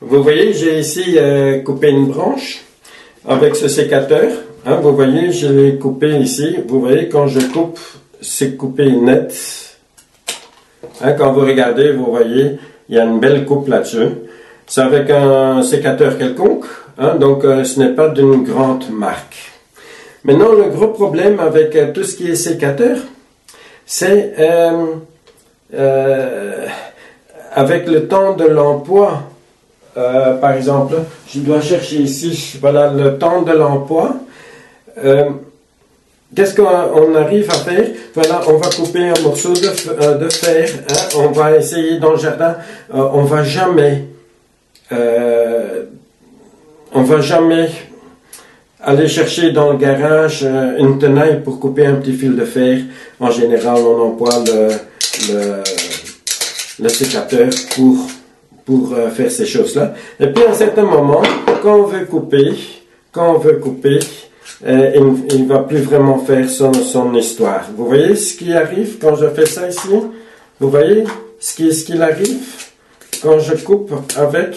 Vous voyez, j'ai ici coupé une branche avec ce sécateur. Hein, vous voyez, je l'ai coupé ici. Vous voyez, quand je coupe, c'est coupé net. Hein, quand vous regardez, vous voyez, il y a une belle coupe là-dessus. C'est avec un sécateur quelconque, hein, donc ce n'est pas d'une grande marque. Maintenant, le gros problème avec tout ce qui est sécateur, c'est avec le temps de l'emploi. Par exemple, je dois chercher ici, voilà, le temps de l'emploi. Qu'est-ce qu'on arrive à faire? Voilà, on va couper un morceau de fer, hein, on va essayer dans le jardin, on va jamais aller chercher dans le garage une tenaille pour couper un petit fil de fer. En général, on emploie le sécateur pour faire ces choses-là. Et puis à un certain moment, quand on veut couper, il ne va plus vraiment faire son histoire. Vous voyez ce qui arrive quand je fais ça ici? Vous voyez ce qu'il arrive quand je coupe avec?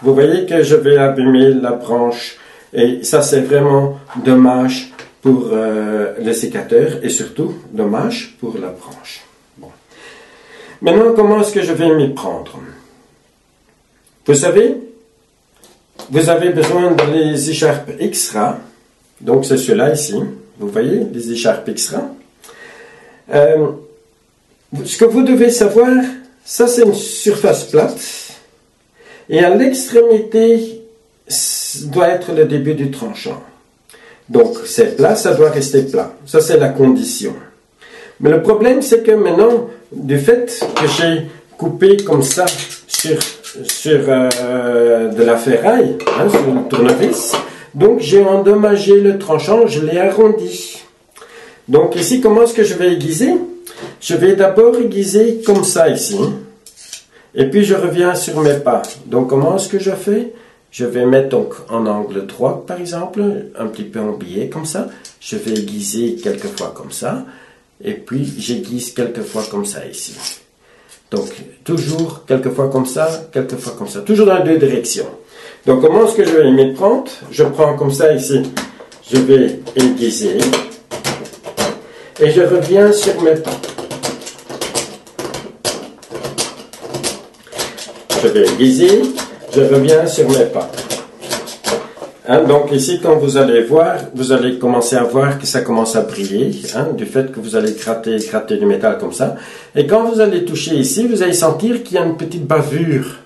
Vous voyez que je vais abîmer la branche. Et ça, c'est vraiment dommage pour le sécateur et surtout dommage pour la branche. Bon. Maintenant, comment est-ce que je vais m'y prendre? Vous savez, vous avez besoin des écharpes X-Ra. Donc, c'est ceux-là ici. Vous voyez, les écharpes X-Ra. Ce que vous devez savoir, ça, c'est une surface plate. Et à l'extrémité, doit être le début du tranchant. Donc, c'est plat, ça doit rester plat. Ça, c'est la condition. Mais le problème, c'est que maintenant, du fait que j'ai coupé comme ça sur de la ferraille, hein, sur le tournevis, donc j'ai endommagé le tranchant, je l'ai arrondi. Donc ici, comment est-ce que je vais aiguiser? Je vais d'abord aiguiser comme ça ici. Et puis je reviens sur mes pas. Donc comment est-ce que je fais? Je vais mettre donc en angle droit, par exemple, un petit peu en biais comme ça. Je vais aiguiser quelquefois comme ça. Et puis j'aiguise quelquefois comme ça ici. Donc toujours quelquefois comme ça, quelquefois comme ça. Toujours dans les deux directions. Donc comment est-ce que je vais m'y prendre? Je prends comme ça ici. Je vais aiguiser. Et je reviens sur mes pas. Je vais aiguiser. Je reviens sur mes pas. Hein, donc ici, quand vous allez voir, vous allez commencer à voir que ça commence à briller, hein, du fait que vous allez gratter du métal comme ça. Et quand vous allez toucher ici, vous allez sentir qu'il y a une petite bavure.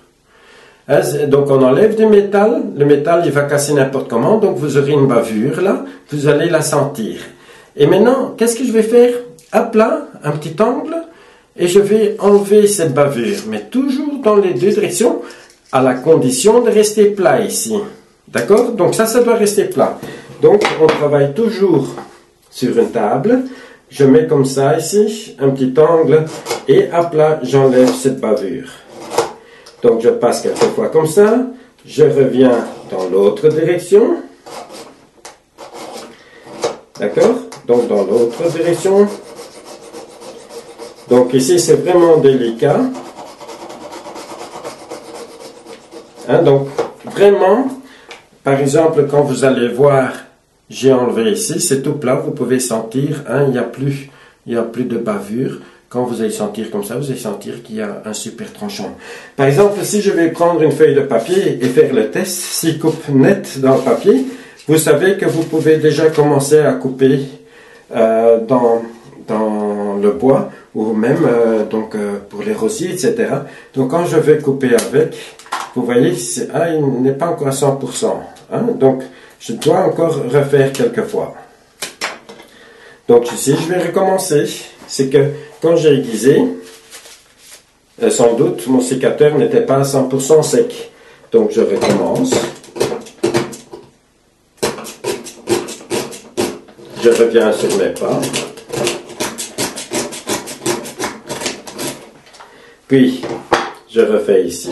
Hein, donc on enlève du métal, le métal il va casser n'importe comment, donc vous aurez une bavure là, vous allez la sentir. Et maintenant, qu'est-ce que je vais faire? À plat, un petit angle, et je vais enlever cette bavure, mais toujours dans les deux directions, à la condition de rester plat ici. D'accord? Donc ça doit rester plat. Donc on travaille toujours sur une table. Je mets comme ça ici, un petit angle, et à plat, j'enlève cette bavure. Donc je passe quelquefois comme ça. Je reviens dans l'autre direction. D'accord? Donc dans l'autre direction. Donc ici c'est vraiment délicat. Hein, donc, vraiment, par exemple, quand vous allez voir, j'ai enlevé ici, c'est tout plat, vous pouvez sentir, hein, il n'y a plus de bavure. Quand vous allez sentir comme ça, vous allez sentir qu'il y a un super tranchant. Par exemple, si je vais prendre une feuille de papier et faire le test, s'il coupe net dans le papier, vous savez que vous pouvez déjà commencer à couper dans le bois, ou même pour les rosiers, etc. Donc, quand je vais couper avec, vous voyez, il n'est pas encore à 100%. Hein? Donc, je dois encore refaire quelques fois. Donc, ici, je vais recommencer. C'est que quand j'ai aiguisé, sans doute, mon sécateur n'était pas à 100% sec. Donc, je recommence. Je reviens sur mes pas. Puis, je refais ici.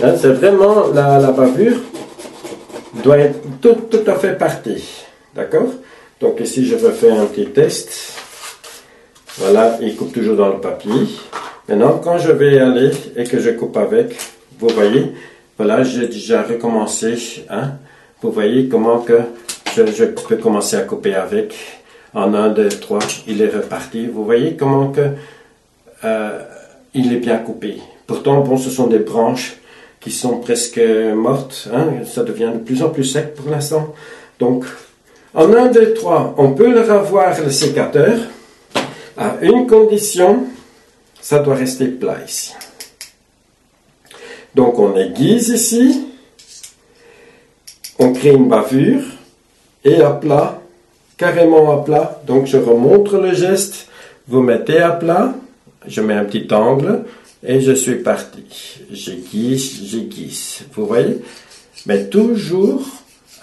Hein, c'est vraiment la bavure doit être tout à fait partie. D'accord? Donc ici, je refais un petit test. Voilà, il coupe toujours dans le papier. Maintenant, quand je vais aller et que je coupe avec, vous voyez, voilà, j'ai déjà recommencé. Hein? Vous voyez comment que je peux commencer à couper avec. En 1, 2, 3, il est reparti. Vous voyez comment que il est bien coupé. Pourtant, bon, ce sont des branches qui sont presque mortes. Hein? Ça devient de plus en plus sec pour l'instant. Donc, en 1, 2, 3, on peut le revoir le sécateur. À une condition, ça doit rester plat ici. Donc, on aiguise ici. On crée une bavure. Et à plat, carrément à plat. Donc, je remontre le geste. Vous mettez à plat. Je mets un petit angle. Et je suis parti. J'aiguise. Vous voyez? Mais toujours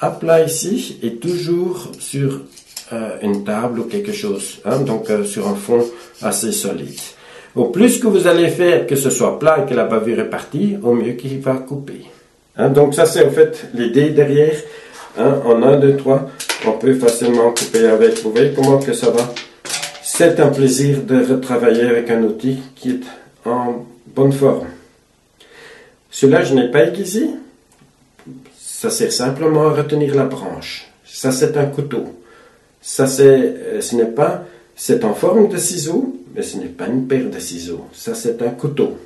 à plat ici. Et toujours sur une table ou quelque chose. Hein? Donc, sur un fond assez solide. Au plus que vous allez faire que ce soit plat et que la bavure est partie, au mieux qu'il va couper. Hein? Donc, ça, c'est en fait l'idée derrière. Hein? En 1, 2, 3, on peut facilement couper avec. Vous voyez comment que ça va? C'est un plaisir de retravailler avec un outil qui est en bonne forme. Celui-là, je n'ai pas aiguisé. Ça sert simplement à retenir la branche. Ça, c'est un couteau. Ça, c'est en forme de ciseau, mais ce n'est pas une paire de ciseaux. Ça, c'est un couteau.